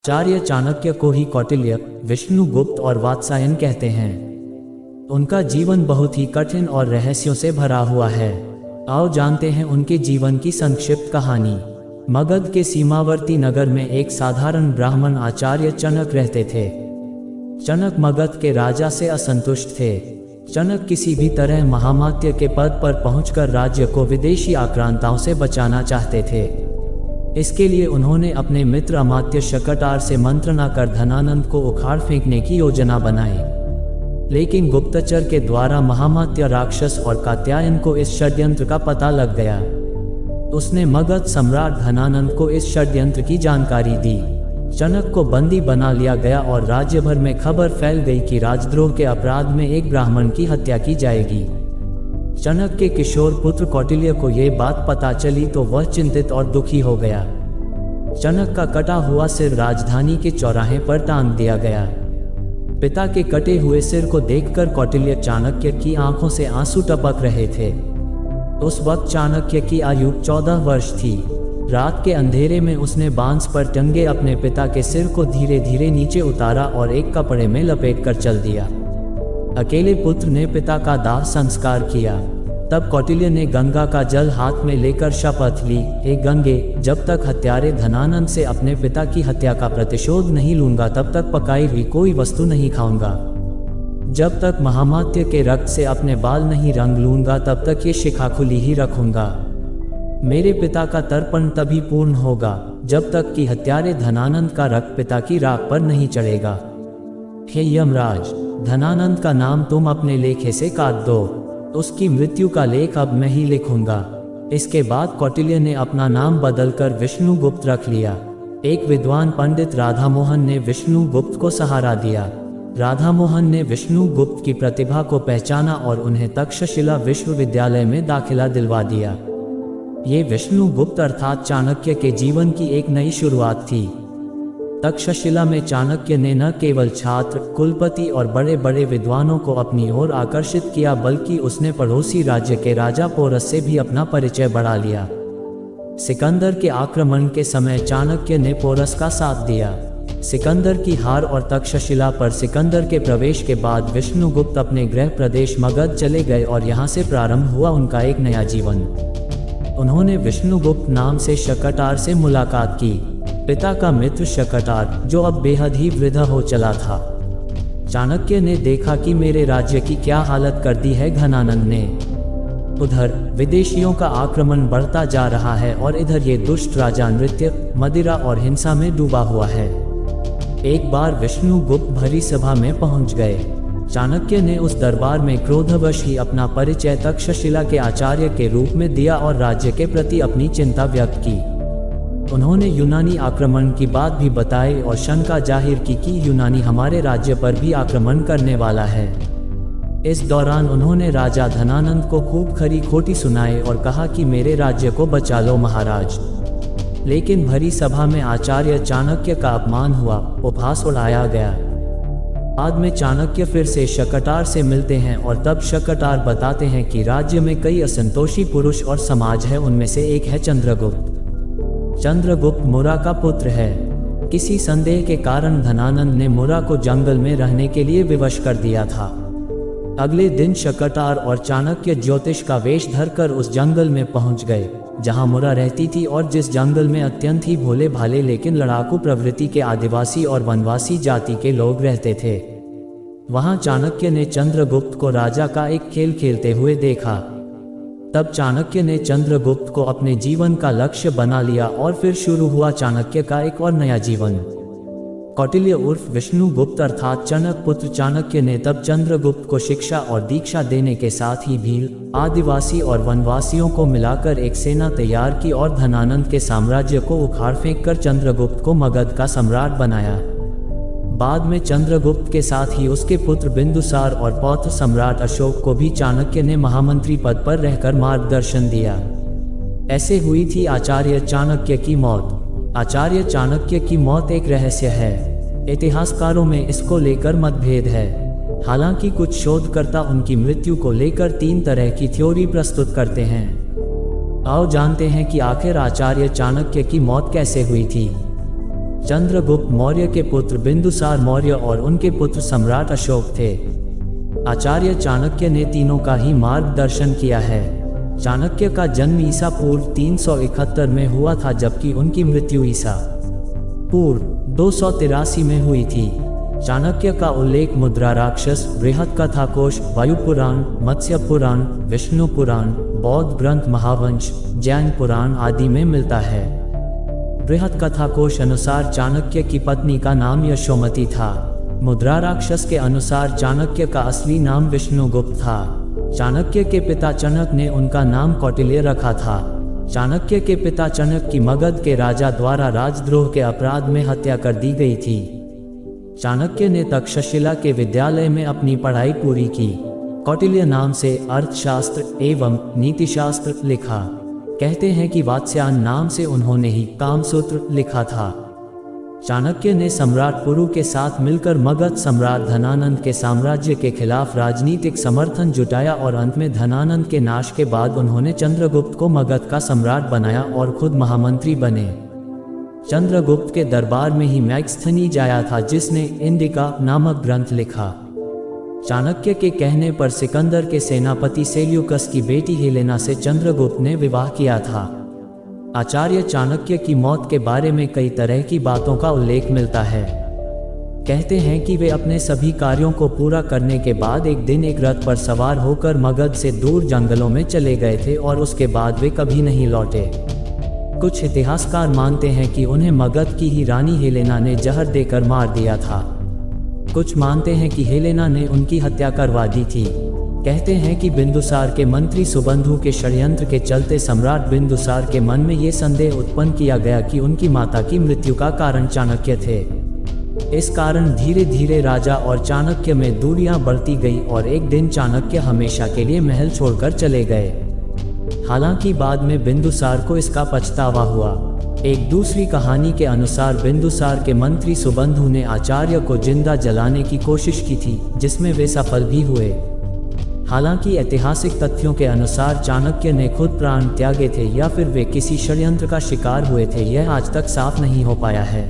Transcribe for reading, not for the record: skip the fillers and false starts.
आचार्य चाणक्य को ही कौटिल्य, विष्णुगुप्त और वात्सायन कहते हैं। उनका जीवन बहुत ही कठिन और रहस्यों से भरा हुआ है। आओ जानते हैं उनके जीवन की संक्षिप्त कहानी। मगध के सीमावर्ती नगर में एक साधारण ब्राह्मण आचार्य चनक रहते थे। चनक मगध के राजा से असंतुष्ट थे। चनक किसी भी तरह महामात्य के पद पर पहुंचकर राज्य को विदेशी आक्रांताओं से बचाना चाहते थे। इसके लिए उन्होंने अपने मित्र अमात्य शकटार से मंत्रणा कर धनानंद को उखाड़ फेंकने की योजना बनाई। लेकिन गुप्तचर के द्वारा महामात्य राक्षस और कात्यायन को इस षड्यंत्र का पता लग गया। उसने मगध सम्राट धनानंद को इस षड्यंत्र की जानकारी दी। चनक को बंदी बना लिया गया और राज्य भर में खबर फैल गई कि राजद्रोह के अपराध में एक ब्राह्मण की हत्या की जाएगी। चनक के किशोर पुत्र कौटिल्य को यह बात पता चली तो वह चिंतित और दुखी हो गया। चनक का कटा हुआ सिर राजधानी के चौराहे पर टांग दिया गया। पिता के कटे हुए सिर को देखकर कौटिल्य चाणक्य की आंखों से आंसू टपक रहे थे। उस वक्त चाणक्य की आयु 14 वर्ष थी। रात के अंधेरे में उसने बांस पर टंगे अपने पिता के सिर को धीरे धीरे नीचे उतारा और एक कपड़े में लपेट कर चल दिया। अकेले पुत्र ने पिता का दाह संस्कार किया। तब कौटिल्य ने गंगा का जल हाथ में लेकर शपथ ली, हे गंगे, जब तक हत्यारे धनानंद से अपने पिता की हत्या का प्रतिशोध नहीं लूंगा तब तक पकाई हुई कोई वस्तु नहीं खाऊंगा। जब तक महामात्य के रक्त से अपने बाल नहीं रंग लूंगा तब तक ये शिखा खुली ही रखूंगा। मेरे पिता का तर्पण तभी पूर्ण होगा जब तक कि हत्यारे धनानंद का रक्त पिता की राख पर नहीं चढ़ेगा। हे यमराज, धनानंद का नाम तुम अपने लेखे से काट दो। उसकी मृत्यु का लेख अब मैं ही लिखूंगा। इसके बाद कौटिल्य ने अपना नाम बदलकर विष्णुगुप्त रख लिया। एक विद्वान पंडित राधामोहन ने विष्णुगुप्त को सहारा दिया। राधामोहन ने विष्णुगुप्त की प्रतिभा को पहचाना और उन्हें तक्षशिला विश्वविद्यालय में दाखिला दिलवा दिया। ये विष्णुगुप्त अर्थात चाणक्य के जीवन की एक नई शुरुआत थी। तक्षशिला में चाणक्य ने न केवल छात्र, कुलपति और बड़े बड़े विद्वानों को अपनी ओर आकर्षित किया बल्कि उसने पड़ोसी राज्य के राजा पोरस से भी अपना परिचय बढ़ा लिया। सिकंदर के आक्रमण के समय चाणक्य ने पोरस का साथ दिया। सिकंदर की हार और तक्षशिला पर सिकंदर के प्रवेश के बाद विष्णुगुप्त अपने गृह प्रदेश मगध चले गए और यहाँ से प्रारंभ हुआ उनका एक नया जीवन। उन्होंने विष्णुगुप्त नाम से शकटार से मुलाकात की। पिता का मित्र शकटार, जो अब बेहद ही वृद्ध हो चला था। चाणक्य ने देखा कि मेरे राज्य की क्या हालत कर दी है धनानंद ने। उधर विदेशियों का आक्रमण बढ़ता जा रहा है और इधर ये दुष्ट राजा नृत्य, मदिरा और हिंसा में डूबा हुआ है। एक बार विष्णुगुप्त भरी सभा में पहुंच गए। चाणक्य ने उस दरबार में क्रोधवश ही अपना परिचय तक्षशिला के आचार्य के रूप में दिया और राज्य के प्रति अपनी चिंता व्यक्त की। उन्होंने यूनानी आक्रमण की बात भी बताई और शंका जाहिर की कि यूनानी हमारे राज्य पर भी आक्रमण करने वाला है। इस दौरान उन्होंने राजा धनानंद को खूब खरी खोटी सुनाई और कहा कि मेरे राज्य को बचा लो महाराज। लेकिन भरी सभा में आचार्य चाणक्य का अपमान हुआ, उपहास उड़ाया गया। बाद में चाणक्य फिर से शकटार से मिलते हैं और तब शकटार बताते हैं कि राज्य में कई असंतोषी पुरुष और समाज है, उनमें से एक है चंद्रगुप्त। चंद्रगुप्त मुरा का पुत्र है। किसी संदेह के कारण धनानंद ने मुरा को जंगल में रहने के लिए विवश कर दिया था। अगले दिन शकटार और चाणक्य ज्योतिष का वेश धरकर उस जंगल में पहुंच गए जहां मुरा रहती थी और जिस जंगल में अत्यंत ही भोले भाले लेकिन लड़ाकू प्रवृत्ति के आदिवासी और वनवासी जाति के लोग रहते थे। वहां चाणक्य ने चंद्रगुप्त को राजा का एक खेल खेलते हुए देखा। तब चाणक्य ने चंद्रगुप्त को अपने जीवन का लक्ष्य बना लिया और फिर शुरू हुआ चाणक्य का एक और नया जीवन। कौटिल्य उर्फ विष्णुगुप्त अर्थात चनक पुत्र चाणक्य ने तब चंद्रगुप्त को शिक्षा और दीक्षा देने के साथ ही भील, आदिवासी और वनवासियों को मिलाकर एक सेना तैयार की और धनानंद के साम्राज्य को उखाड़ फेंक कर चंद्रगुप्त को मगध का सम्राट बनाया। बाद में चंद्रगुप्त के साथ ही उसके पुत्र बिंदुसार और पौत्र सम्राट अशोक को भी चाणक्य ने महामंत्री पद पर रहकर मार्गदर्शन दिया। ऐसे हुई थी आचार्य चाणक्य की मौत। आचार्य चाणक्य की मौत एक रहस्य है। इतिहासकारों में इसको लेकर मतभेद है। हालांकि कुछ शोधकर्ता उनकी मृत्यु को लेकर 3 तरह की थ्योरी प्रस्तुत करते हैं। आओ जानते हैं कि आखिर आचार्य चाणक्य की मौत कैसे हुई थी। चंद्रगुप्त मौर्य के पुत्र बिंदुसार मौर्य और उनके पुत्र सम्राट अशोक थे। आचार्य चाणक्य ने तीनों का ही मार्गदर्शन किया है। चाणक्य का जन्म ईसा पूर्व 371 में हुआ था, जबकि उनकी मृत्यु ईसा पूर्व 283 में हुई थी। चाणक्य का उल्लेख मुद्रा राक्षस, बृहद कथाकोश, वायु पुराण, मत्स्य पुराण, विष्णु पुराण, बौद्ध ग्रंथ महावंश, जैन पुराण आदि में मिलता है। बृहद कथाकोश अनुसार चाणक्य की पत्नी का नाम यशोमती था। मुद्रा राक्षस के अनुसार चाणक्य का असली नाम विष्णुगुप्त था। चाणक्य के पिता चणक ने उनका नाम कौटिल्य रखा था। चाणक्य के पिता चणक की मगध के राजा द्वारा राजद्रोह के अपराध में हत्या कर दी गई थी। चाणक्य ने तक्षशिला के विद्यालय में अपनी पढ़ाई पूरी की। कौटिल्य नाम से अर्थशास्त्र एवं नीतिशास्त्र लिखा। कहते हैं कि वात्स्यायन नाम से उन्होंने ही कामसूत्र लिखा था। चाणक्य ने सम्राट पुरु के साथ मिलकर मगध सम्राट धनानंद के साम्राज्य के खिलाफ राजनीतिक समर्थन जुटाया और अंत में धनानंद के नाश के बाद उन्होंने चंद्रगुप्त को मगध का सम्राट बनाया और खुद महामंत्री बने। चंद्रगुप्त के दरबार में ही मैगस्थनीज आया था, जिसने इंडिका नामक ग्रंथ लिखा। चाणक्य के कहने पर सिकंदर के सेनापति सेल्यूकस की बेटी हेलेना से चंद्रगुप्त ने विवाह किया था। आचार्य चाणक्य की मौत के बारे में कई तरह की बातों का उल्लेख मिलता है। कहते हैं कि वे अपने सभी कार्यों को पूरा करने के बाद एक दिन एक रथ पर सवार होकर मगध से दूर जंगलों में चले गए थे और उसके बाद वे कभी नहीं लौटे। कुछ इतिहासकार मानते हैं कि उन्हें मगध की ही रानी हेलेना ने जहर देकर मार दिया था। कुछ मानते हैं कि हेलेना ने उनकी हत्या करवा दी थी। कहते हैं कि बिंदुसार के मंत्री सुबंधु के षड्यंत्र के चलते सम्राट बिंदुसार के मन में ये संदेह उत्पन्न किया गया कि उनकी माता की मृत्यु का कारण चाणक्य थे। इस कारण धीरे धीरे राजा और चाणक्य में दूरियां बढ़ती गई और एक दिन चाणक्य हमेशा के लिए महल छोड़कर चले गए। हालांकि बाद में बिंदुसार को इसका पछतावा हुआ। एक दूसरी कहानी के अनुसार बिंदुसार के मंत्री सुबंधु ने आचार्य को जिंदा जलाने की कोशिश की थी, जिसमें वे सफल भी हुए। हालांकि ऐतिहासिक तथ्यों के अनुसार चाणक्य ने खुद प्राण त्यागे थे या फिर वे किसी षड्यंत्र का शिकार हुए थे, यह आज तक साफ नहीं हो पाया है।